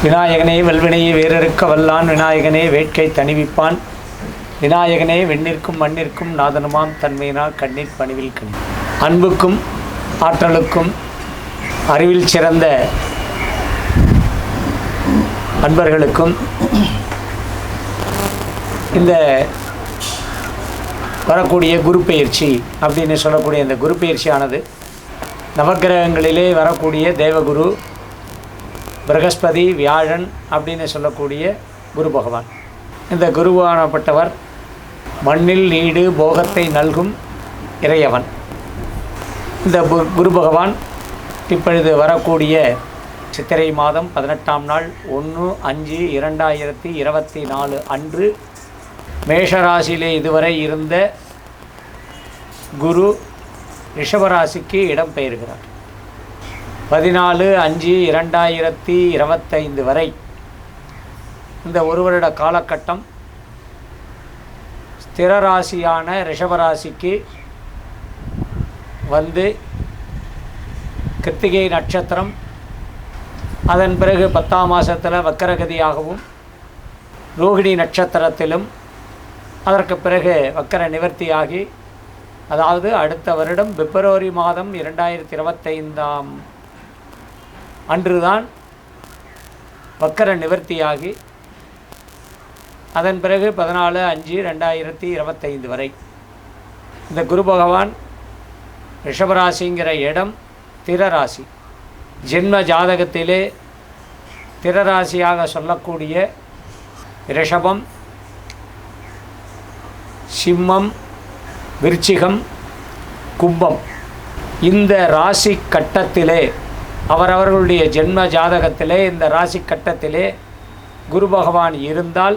விநாயகனே வல்வினையை வேறறுக்க வல்லான், விநாயகனே வேட்கை தணிவிப்பான், விநாயகனே வெண்ணிற்கும் மண்ணிற்கும் நாதனுமாம் தன்மையினால் கண்ணீர் பணிவில் கணி. அன்புக்கும் ஆற்றலுக்கும் அறிவில் சிறந்த அன்பர்களுக்கும் இந்த வரக்கூடிய குரு பெயர்ச்சி அப்படின்னு சொல்லக்கூடிய இந்த குரு பெயர்ச்சியானது நவக்கிரகங்களிலே வரக்கூடிய தேவகுரு, பிரகஸ்பதி, வியாழன் அப்படின்னு சொல்லக்கூடிய குரு பகவான். இந்த குருவானப்பட்டவர் மண்ணில் நீடு போகத்தை நல்கும் இறையவன். இந்த குரு பகவான் இப்பொழுது வரக்கூடிய சித்திரை மாதம் 18ஆம் நாள் 1/5/2024 அன்று மேஷராசியிலே இதுவரை இருந்த குரு ரிஷபராசிக்கு இடம் பெயர்கிறார். 14/5/2025 வரை இந்த ஒரு வருட காலகட்டம் ஸ்திர ராசியான ரிஷபராசிக்கு வந்து கிருத்திகை நட்சத்திரம், அதன் பிறகு 10ஆம் மாதத்தில் வக்கரகதியாகவும் ரோகிணி நட்சத்திரத்திலும் அதற்கு பிறகு வக்கர நிவர்த்தியாகி, அதாவது அடுத்த வருடம் பிப்ரவரி மாதம் 2025 அன்றுதான் வக்கர நிவர்த்தியாகி, அதன் பிறகு 14/5/2025 வரை இந்த குரு பகவான் ரிஷபராசிங்கிற இடம் திரராசி. ஜென்ம ஜாதகத்திலே திரராசியாக சொல்லக்கூடிய ரிஷபம், சிம்மம், விருச்சிகம், கும்பம், இந்த ராசி கட்டத்திலே அவரவர்களுடைய ஜென்ம ஜாதகத்திலே இந்த ராசி கட்டத்திலே குரு பகவான் இருந்தால்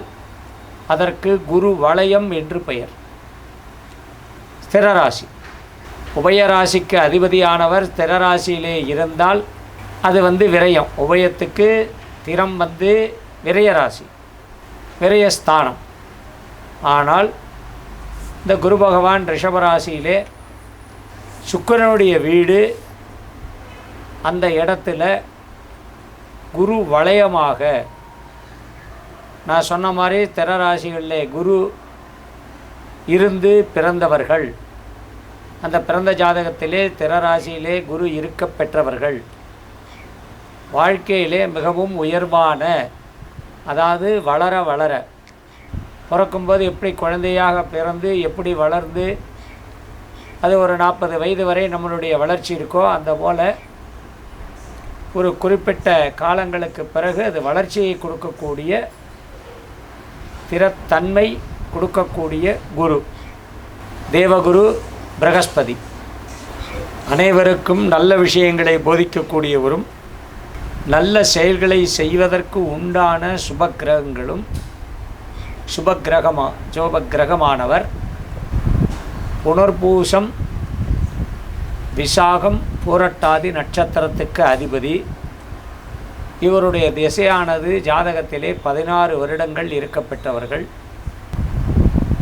அதற்கு குரு வளையம் என்று பெயர். ஸ்திரராசி உபயராசிக்கு அதிபதியானவர் ஸ்திரராசியிலே இருந்தால் அது விரயம். உபயத்துக்கு திறம் விரயராசி, விரயஸ்தானம். ஆனால் இந்த குரு பகவான் ரிஷபராசியிலே சுக்கிரனுடைய வீடு, அந்த இடத்துல குரு வளையமாக, நான் சொன்ன மாதிரி திரராசிகளிலே குரு இருந்து பிறந்தவர்கள், அந்த பிறந்த ஜாதகத்திலே திரராசியிலே குரு இருக்க பெற்றவர்கள் வாழ்க்கையிலே மிகவும் உயர்வான, அதாவது வளர வளர பிறக்கும்போது எப்படி குழந்தையாக பிறந்து எப்படி வளர்ந்து அது ஒரு 40 வயது வரை நம்மளுடைய வளர்ச்சி இருக்கோ, அந்த போல் ஒரு குறிப்பிட்ட காலங்களுக்கு பிறகு அது வளர்ச்சியை கொடுக்கக்கூடிய திறத்தன்மை கொடுக்கக்கூடிய குரு தேவகுரு பிரகஸ்பதி. அனைவருக்கும் நல்ல விஷயங்களை போதிக்கக்கூடியவரும் நல்ல செயல்களை செய்வதற்கு உண்டான சுபக்கிரகங்களும் சுபக்கிரகமானவர் புனர்பூசம், விசாகம், பூரட்டாதி நட்சத்திரத்துக்கு அதிபதி. இவருடைய திசையானது ஜாதகத்திலே 16 வருடங்கள் இருக்கப்பட்டவர்கள்.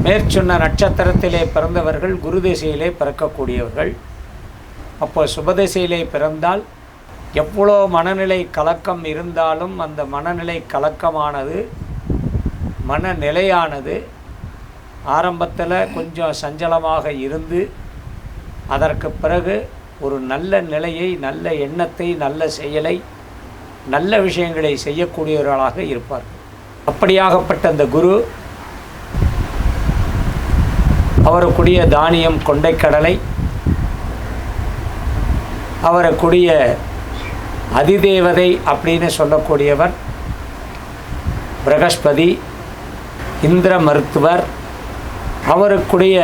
மேற்சொன்ன நட்சத்திரத்திலே பிறந்தவர்கள் குரு திசையிலே பிறக்கக்கூடியவர்கள். அப்போ சுபதிசையிலே பிறந்தால் எவ்வளோ மனநிலை கலக்கம் இருந்தாலும் அந்த மனநிலை கலக்கமானது, மனநிலையானது ஆரம்பத்தில் கொஞ்சம் சஞ்சலமாக இருந்து அதற்கு பிறகு ஒரு நல்ல நிலையை, நல்ல எண்ணத்தை, நல்ல செயலை, நல்ல விஷயங்களை செய்யக்கூடியவர்களாக இருப்பார். அப்படியாகப்பட்ட அந்த குரு அவருக்குரிய தானியம் கொண்டைக்கடலை, அவருக்குரிய அதிதேவதை அப்படின்னு சொல்லக்கூடியவர் பிரகஸ்பதி, இந்திர மருத்துவர். அவருக்குடைய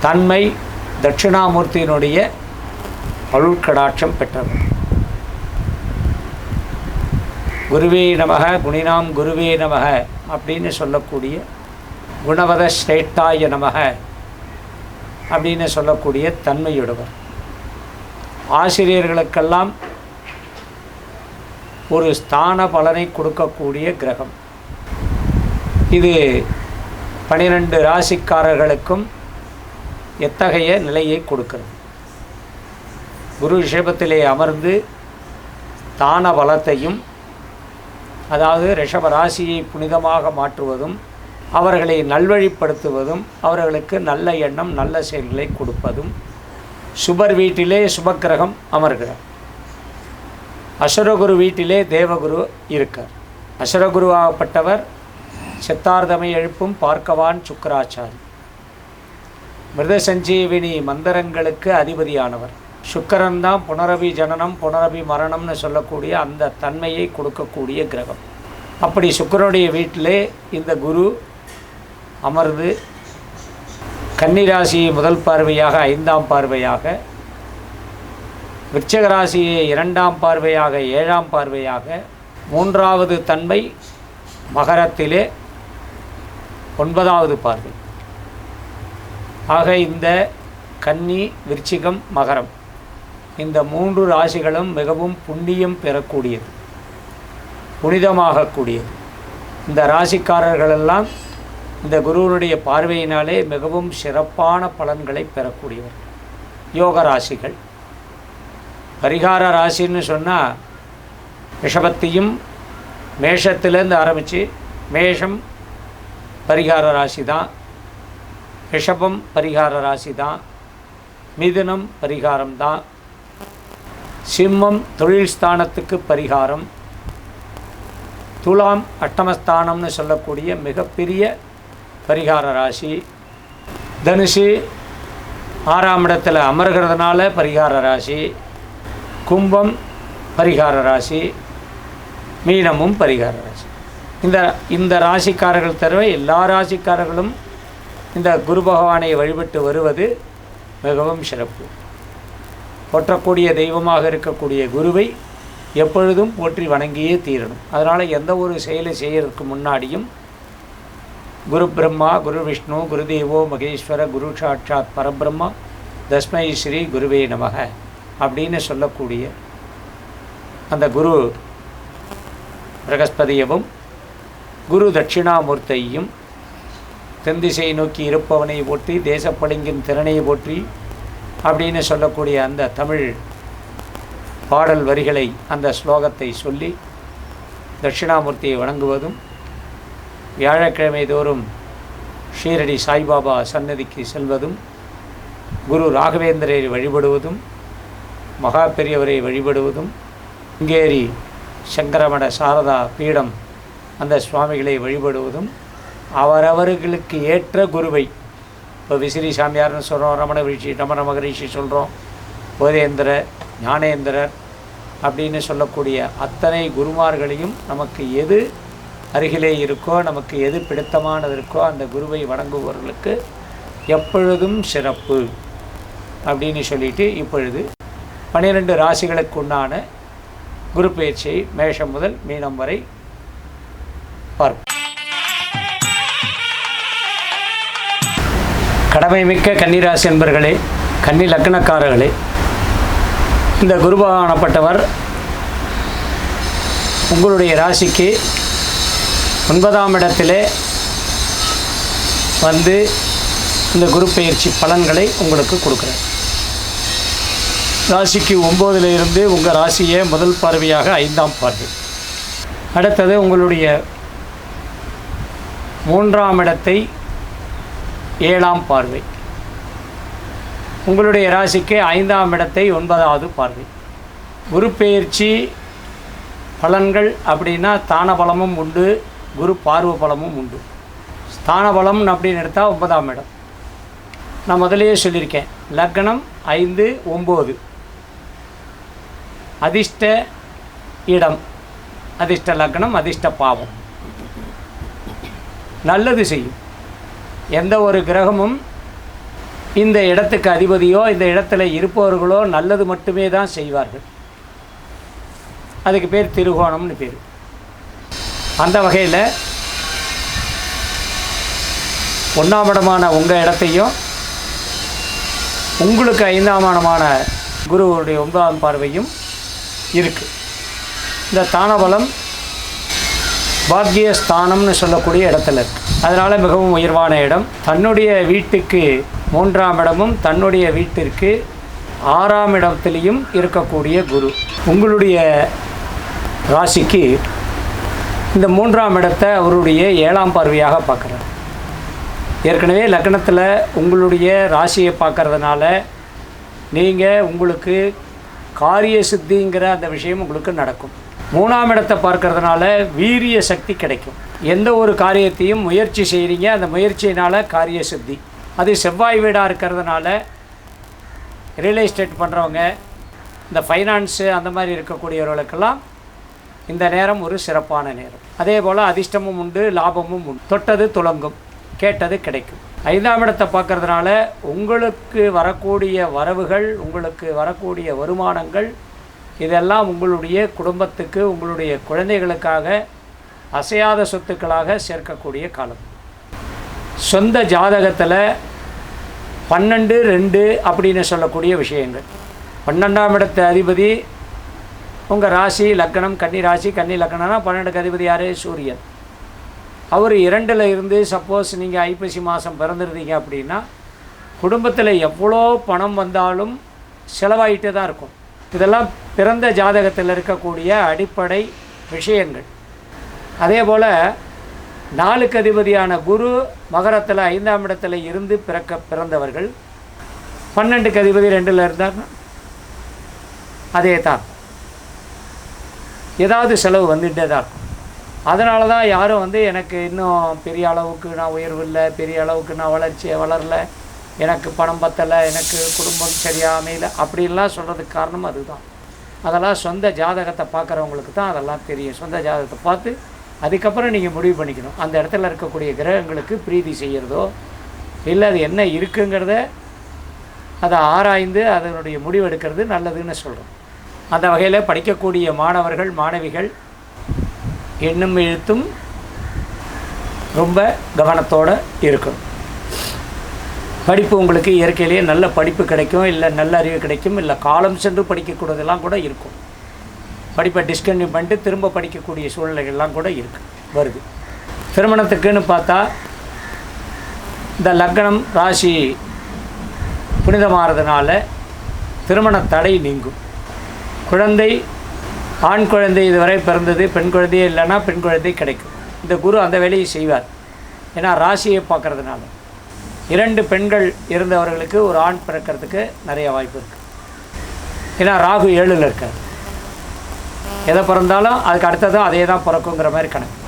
தன்மை தட்சிணாமூர்த்தியினுடைய அருள்கடாட்சம் பெற்றவர். குருவே நமக, குணினாம் குருவே நமக அப்படின்னு சொல்லக்கூடிய, குணவத ஸ்ரேஷ்டாய நமக அப்படின்னு சொல்லக்கூடிய தன்மையுடையவர். ஆசிரியர்களுக்கெல்லாம் ஒரு ஸ்தான பலனை கொடுக்கக்கூடிய கிரகம் இது. 12 ராசிக்காரர்களுக்கும் எத்தகைய நிலையை கொடுக்கிறது? குரு ரிஷபத்திலே அமர்ந்து தான பலத்தையும் அதாவது ரிஷப ராசியை புனிதமாக மாற்றுவதும், அவர்களை நல்வழிப்படுத்துவதும், அவர்களுக்கு நல்ல எண்ணம் நல்ல செயல்களை கொடுப்பதும். சுபர் வீட்டிலே சுபக்கிரகம் அமர்கிறார். அசுரகுரு வீட்டிலே தேவகுரு இருக்கார். அசுரகுருவாகப்பட்டவர் சித்தார்த்தமை எழுப்பும் பார்க்கவான் சுக்கராச்சாரி. மிருத சஞ்சீவினி மந்திரங்களுக்கு அதிபதியானவர். சுக்கரன் தான் புனரபி ஜனனம் புனரபி மரணம்னு சொல்லக்கூடிய அந்த தன்மையை கொடுக்கக்கூடிய கிரகம். அப்படி சுக்கரனுடைய வீட்டிலே இந்த குரு அமர்ந்து கன்னிராசியை முதல் பார்வையாக 5ஆம் பார்வையாக, விருச்சிக ராசியை 2ஆம் பார்வையாக 7ஆம் பார்வையாக, 3வது தன்மை மகரத்திலே 9வது பார்வை ஆக இந்த கன்னி விருச்சிகம் மகரம் இந்த 3 ராசிகளும் மிகவும் புண்ணியம் பெறக்கூடியது, புனிதமாகக்கூடியது. இந்த ராசிக்காரர்களெல்லாம் இந்த குருவனுடைய பார்வையினாலே மிகவும் சிறப்பான பலன்களை பெறக்கூடியவர். யோக ராசிகள். பரிகார ராசின்னு சொன்னால் ரிஷபத்தையும் மேஷத்திலேருந்து ஆரம்பித்து, மேஷம் பரிகார ராசி தான், ரிஷபம் பரிகார ராசி தான், மிதுனம் பரிகாரம் தான், சிம்மம் தொழில் ஸ்தானத்துக்கு பரிகாரம், துலாம் அட்டமஸ்தானம்னு சொல்லக்கூடிய மிகப்பெரிய பரிகார ராசி, தனுசு 6ஆம் இடத்துல அமர்கிறதுனால பரிகார ராசி, கும்பம் பரிகார ராசி, மீனமும் பரிகார ராசி. இந்த ராசிக்காரர்கள் தவிர எல்லா ராசிக்காரர்களும் இந்த குரு பகவானை வழிபட்டு வருவது மிகவும் சிறப்பு. போற்றக்கூடிய தெய்வமாக இருக்கக்கூடிய குருவை எப்பொழுதும் போற்றி வணங்கியே தீரணும். அதனால் எந்த ஒரு செயலை செய்யறதுக்கு முன்னாடியும் குரு பிரம்மா குரு விஷ்ணு குருதேவோ மகேஸ்வர குரு சாட்சாத் பரபிரம்மா தஸ்மை ஸ்ரீ குருவே நமக அப்படின்னு சொல்லக்கூடிய அந்த குரு பிரகஸ்பதியவும் குரு தட்சிணாமூர்த்தியையும் தென்திசை நோக்கி இருப்பவனை போற்றி தேசப்பளிங்கின் திறனை போற்றி அப்படின்னு சொல்லக்கூடிய அந்த தமிழ் பாடல் வரிகளை அந்த ஸ்லோகத்தை சொல்லி தட்சிணாமூர்த்தியை வணங்குவதும், வியாழக்கிழமை தோறும் ஷீரடி சாய்பாபா சன்னதிக்கு செல்வதும், குரு ராகவேந்திரரை வழிபடுவதும், மகா பெரியவரை வழிபடுவதும், இங்கேரி சங்கரமட சாரதா பீடம் அந்த சுவாமிகளை வழிபடுவதும், அவரவர்களுக்கு ஏற்ற குருவை, இப்போ விசிறி சாமியார்னு சொல்கிறோம், ரமண மகரிஷி சொல்கிறோம், போதேந்திர ஞானேந்திரர் அப்படின்னு சொல்லக்கூடிய அத்தனை குருமார்களையும் நமக்கு எது அருகிலே இருக்கோ, நமக்கு எது பிடித்தமானது இருக்கோ அந்த குருவை வணங்குபவர்களுக்கு எப்பொழுதும் சிறப்பு அப்படின்னு சொல்லிட்டு இப்பொழுது 12 ராசிகளுக்கு உண்டான குரு பயிற்சியை மேஷம் முதல் மீனம் வரை பார்ப்போம். கடமைமிக்க கன்னிராசி என்பர்களே, கன்னி லக்னக்காரர்களே, இந்த குரு பகவானப்பட்டவர் உங்களுடைய ராசிக்கு 9ஆம் இடத்திலே வந்து இந்த குரு பயிற்சி பலன்களை உங்களுக்கு கொடுக்குறார். ராசிக்கு 9ல் இருந்து உங்கள் ராசியை முதல் பார்வையாக 5ஆம் பார்வை, அடுத்தது உங்களுடைய 3ஆம் இடத்தை 7ஆம் பார்வை, உங்களுடைய ராசிக்கு 5ஆம் இடத்தை 9வது பார்வை. குரு பெயர்ச்சி பலன்கள் அப்படின்னா ஸ்தான பலமும் உண்டு, குரு பார்வ பலமும் உண்டு. ஸ்தான பலம் அப்படின்னு எடுத்தால் 9ஆம் இடம். நான் முதலையே சொல்லியிருக்கேன், லக்னம் 5, 9 அதிர்ஷ்ட இடம், அதிர்ஷ்ட லக்னம், அதிர்ஷ்ட பாவம், நல்லது செய்யும். எந்த ஒரு கிரகமும் இந்த இடத்துக்கு அதிபதியோ இந்த இடத்துல இருப்பவர்களோ நல்லது மட்டுமே தான் செய்வார்கள். அதுக்கு பேர் திருகோணம்னு பேர். அந்த வகையில் 1ஆம் இடமான உங்கள் இடத்தையும் உங்களுக்கு 5ஆம் இடமான குருவுடைய 9ஆம் பார்வையும் இருக்குது. இந்த தானபலம் பாக்கியஸ்தானம்னு சொல்லக்கூடிய இடத்துல இருக்குது. அதனால் மிகவும் உயர்வான இடம். தன்னுடைய வீட்டுக்கு 3ஆம் இடமும் தன்னுடைய வீட்டிற்கு 6ஆம் இடத்திலையும் இருக்கக்கூடிய குரு உங்களுடைய ராசிக்கு இந்த 3ஆம் இடத்தை அவருடைய 7ஆம் பார்வையாக பார்க்குறார். ஏற்கனவே லக்னத்தில் உங்களுடைய ராசியை பார்க்கறதுனால நீங்கள் உங்களுக்கு காரிய சித்திங்கிற அந்த விஷயம் உங்களுக்கு நடக்கும். 3ஆம் இடத்தை பார்க்கறதுனால வீரிய சக்தி கிடைக்கும். எந்த ஒரு காரியத்தையும் முயற்சி செய்கிறீங்க, அந்த முயற்சியினால் காரிய சித்தி. அது செவ்வாய் வீடாக இருக்கிறதுனால ரியல் எஸ்டேட் பண்ணுறவங்க, இந்த ஃபைனான்ஸு அந்த மாதிரி இருக்கக்கூடியவர்களுக்கெல்லாம் இந்த நேரம் ஒரு சிறப்பான நேரம். அதே போல் அதிர்ஷ்டமும் உண்டு, லாபமும் உண்டு. தொட்டது துலங்கும், கேட்டது கிடைக்கும். 5ஆம் இடத்தை பார்க்கறதுனால உங்களுக்கு வரக்கூடிய வரவுகள், உங்களுக்கு வரக்கூடிய வருமானங்கள் இதெல்லாம் உங்களுடைய குடும்பத்துக்கு, உங்களுடைய குழந்தைகளுக்காக அசையாத சொத்துக்களாக சேர்க்கக்கூடிய காலம். சொந்த ஜாதகத்தில் 12, 2 அப்படின்னு சொல்லக்கூடிய விஷயங்கள். 12ஆம் இடத்து அதிபதி உங்கள் ராசி லக்னம், கன்னி ராசி, கன்னி லக்னம்னா 12க்கு அதிபதி யார்? சூரியன். அவர் 2ல் இருந்து சப்போஸ் நீங்கள் ஐப்பசி மாதம் பிறந்திருந்தீங்க அப்படின்னா குடும்பத்தில் எவ்வளோ பணம் வந்தாலும் செலவாயிட்டே தான் இருக்கும். இதெல்லாம் பிறந்த ஜாதகத்தில் இருக்கக்கூடிய அடிப்படை விஷயங்கள். அதே போல் 4க்கு அதிபதியான குரு மகரத்தில் 5ஆம் இடத்துல இருந்து பிறந்தவர்கள் 12க்கு அதிபதி 2ல் இருந்தார்னா அதே தான், ஏதாவது செலவு வந்துகிட்டே தான் இருக்கும். அதனால தான் யாரும் எனக்கு இன்னும் பெரிய அளவுக்கு நான் உயர்வு இல்லை, பெரிய அளவுக்கு நான் வளரல, எனக்கு பணம் பத்தலை, எனக்கு குடும்பம் சரியாக அமையல அப்படின்லாம் சொல்கிறதுக்கு காரணம் அதுதான். அதெல்லாம் சொந்த ஜாதகத்தை பார்க்குறவங்களுக்கு தான் அதெல்லாம் தெரியும். சொந்த ஜாதகத்தை பார்த்து அதுக்கப்புறம் நீங்கள் முடிவு பண்ணிக்கணும். அந்த இடத்துல இருக்கக்கூடிய கிரகங்களுக்கு பிரீதி செய்கிறதோ இல்லை அது என்ன இருக்குங்கிறத அதை ஆராய்ந்து அதனுடைய முடிவு எடுக்கிறது நல்லதுன்னு சொல்கிறோம். அந்த வகையில் படிக்கக்கூடிய மாணவர்கள், மாணவிகள் எண்ணும் எழுத்தும் ரொம்ப கவனத்தோடு இருக்கணும். படிப்பு உங்களுக்கு இயற்கையிலேயே நல்ல படிப்பு கிடைக்கும், இல்லை நல்ல அறிவு கிடைக்கும், இல்லை காலம் சென்று படிக்கக்கூடியதெல்லாம் கூட இருக்கும். படிப்பை டிஸ்கன்டினியூ பண்ணிட்டு திரும்ப படிக்கக்கூடிய சூழ்நிலைகள்லாம் கூட வருது. திருமணத்துக்குன்னு பார்த்தா இந்த லக்னம் ராசி புனிதமாகிறதுனால திருமண தடை நீங்கும். குழந்தை, ஆண் குழந்தை இதுவரை பிறந்தது, பெண் குழந்தையே இல்லைன்னா பெண் குழந்தை கிடைக்கும். இந்த குரு அந்த வேலையை செய்வார். ஏன்னா ராசியை பார்க்கறதுனால 2 பெண்கள் இருந்தவர்களுக்கு ஒரு ஆண் பிறக்கிறதுக்கு நிறைய வாய்ப்பு இருக்குது. ஏன்னா ராகு 7ல் இருக்கார். எதை பிறந்தாலும் அதுக்கு அடுத்ததும் அதே தான் பிறக்குங்கிற மாதிரி கணக்கு.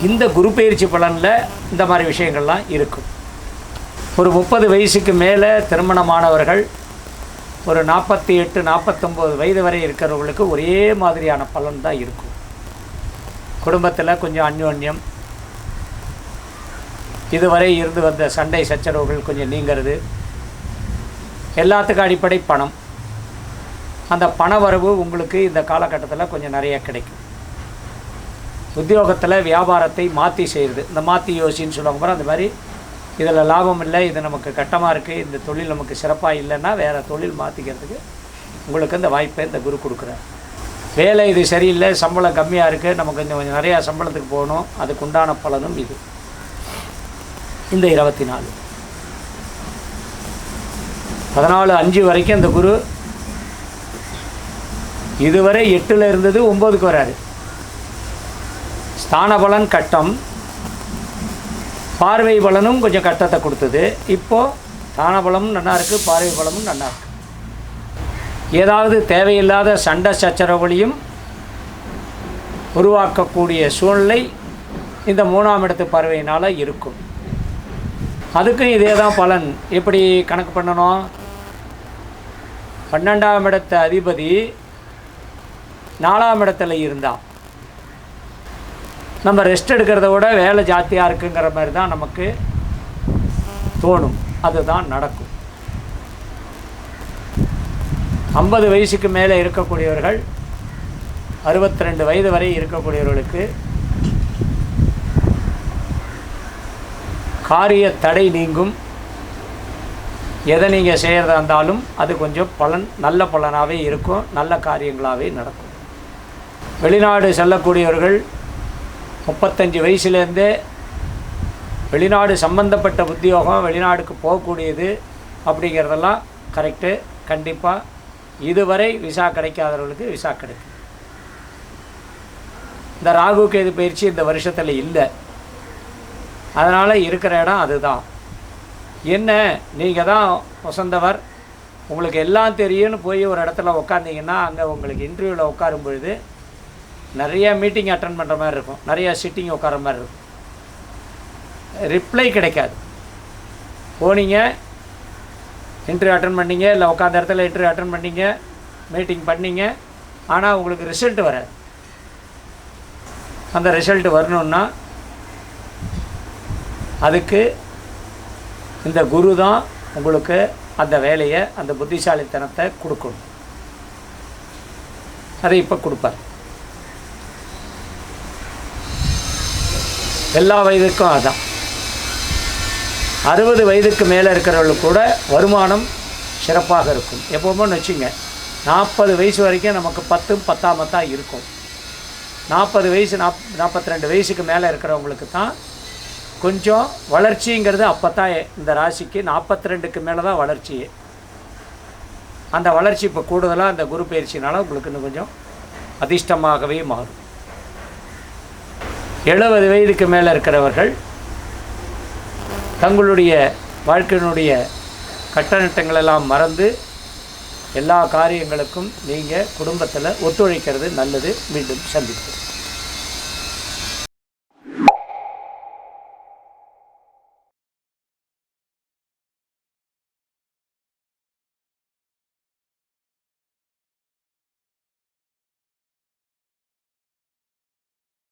இந்த குரு பயிற்சி பலனில் இந்த மாதிரி விஷயங்கள்லாம் இருக்கும். ஒரு 30 வயசுக்கு மேலே திருமணமானவர்கள் ஒரு 48, 49 வயது வரை இருக்கிறவங்களுக்கு ஒரே மாதிரியான பலன் தான் இருக்கும். குடும்பத்தில் கொஞ்சம் அந்யோன்யம், இதுவரை இருந்து வந்த சண்டை சச்சரவுகள் கொஞ்சம் நீங்கிறது. எல்லாத்துக்கும் அடிப்படை பணம். அந்த பண வரவு உங்களுக்கு இந்த காலகட்டத்தில் கொஞ்சம் நிறைய கிடைக்கும். உத்தியோகத்தில் வியாபாரத்தை மாற்றி செய்கிறது, இந்த மாற்றி யோசின்னு சொல்லுவாங்க பாரு, அந்த மாதிரி இதில் லாபம் இல்லை, இது நமக்கு கட்டமாக இருக்குது, இந்த தொழில் நமக்கு சிறப்பாக இல்லைன்னா வேறு தொழில் மாற்றிக்கிறதுக்கு உங்களுக்கு இந்த வாய்ப்பை இந்த குரு கொடுக்குறார். வேலை இது சரியில்லை, சம்பளம் கம்மியாக இருக்குது, நமக்கு கொஞ்சம் நிறையா சம்பளத்துக்கு போகணும், அதுக்கு உண்டான பலனும் இது. இந்த 24 14/5 வரைக்கும் அந்த குரு இதுவரை 8ல் இருந்தது 9க்கு வராரு. ஸ்தான பலன் கட்டம், பார்வை பலனும் கொஞ்சம் கட்டத்தை கொடுத்தது. இப்போது ஸ்தான பலமும் நல்லா இருக்குது, பார்வை பலமும் நல்லா இருக்குது. ஏதாவது தேவையில்லாத சண்டை சச்சரவுகளையும் உருவாக்கக்கூடிய சூழ்நிலை இந்த 3ஆம் இடத்து பார்வையினால் இருக்கும். அதுக்கும் இதே தான் பலன். எப்படி கணக்கு பண்ணணும்? 12ஆம் இடத்த அதிபதி 4ஆம் இடத்துல இருந்தால் நம்ம ரெஸ்ட் எடுக்கிறத விட வேலை ஜாஸ்தியாக இருக்குங்கிற மாதிரி தான் நமக்கு தோணும். அதுதான் நடக்கும். 50 வயசுக்கு மேலே இருக்கக்கூடியவர்கள், 62 வயது வரை இருக்கக்கூடியவர்களுக்கு காரிய தடை நீங்கும். எதை நீங்கள் செய்கிறதா இருந்தாலும் அது கொஞ்சம் பலன் நல்ல பலனாகவே இருக்கும், நல்ல காரியங்களாகவே நடக்கும். வெளிநாடு செல்லக்கூடியவர்கள் 35 வயசுலேருந்தே வெளிநாடு சம்பந்தப்பட்ட உத்தியோகம், வெளிநாடுக்கு போகக்கூடியது அப்படிங்கிறதெல்லாம் கரெக்டு. கண்டிப்பாக இதுவரை விசா கிடைக்காதவர்களுக்கு விசா கிடைக்கும். இந்த ராகு கேது பயிற்சி இந்த வருஷத்தில் இல்லை. அதனால் இருக்கிற இடம் அதுதான். என்ன, நீங்கள் தான் வசந்தவர், உங்களுக்கு எல்லாம் தெரியும்னு போய் ஒரு இடத்துல உட்காந்திங்கன்னா அங்கே உங்களுக்கு இன்டர்வியூவில் உட்காரும் பொழுது நிறைய மீட்டிங் அட்டன் பண்ணுற மாதிரி இருக்கும், நிறையா சிட்டிங் உட்கார மாதிரி இருக்கும், ரிப்ளை கிடைக்காது. போனீங்க, இன்டர்வியூ அட்டன் பண்ணிங்க, இல்லை உட்காந்த இடத்துல இன்டர்வியூ அட்டன் பண்ணிங்க, மீட்டிங் பண்ணிங்க, ஆனால் உங்களுக்கு ரிசல்ட் வராது. அந்த ரிசல்ட் வரணுன்னா அதுக்கு இந்த குரு தான் உங்களுக்கு அந்த வேலையை, அந்த புத்திசாலித்தனத்தை கொடுக்கணும். அதை இப்போ கொடுப்பார். எல்லா வயதுக்கும் அதான். 60 வயதுக்கு மேலே இருக்கிறவர்களுக்கு கூட வருமானம் சிறப்பாக இருக்கும். எப்போவுமே வச்சுங்க, 40 வயசு வரைக்கும் நமக்கு 10 தான் இருக்கும். 40 வயசு 42 வயசுக்கு மேலே இருக்கிறவங்களுக்கு தான் கொஞ்சம் வளர்ச்சிங்கிறது. அப்போ தான் இந்த ராசிக்கு 42க்கு மேலே தான் வளர்ச்சியே. அந்த வளர்ச்சி இப்போ கூடுதலாக அந்த குரு பயிற்சினால உங்களுக்கு இன்னும் கொஞ்சம் அதிர்ஷ்டமாகவே மாறும். 70 வயதுக்கு மேலே இருக்கிறவர்கள் தங்களுடைய வாழ்க்கையினுடைய கட்டணங்களெல்லாம் மறந்து எல்லா காரியங்களுக்கும் நீங்கள் குடும்பத்தில் ஒத்துழைக்கிறது நல்லது. மீண்டும் சந்திப்போம்.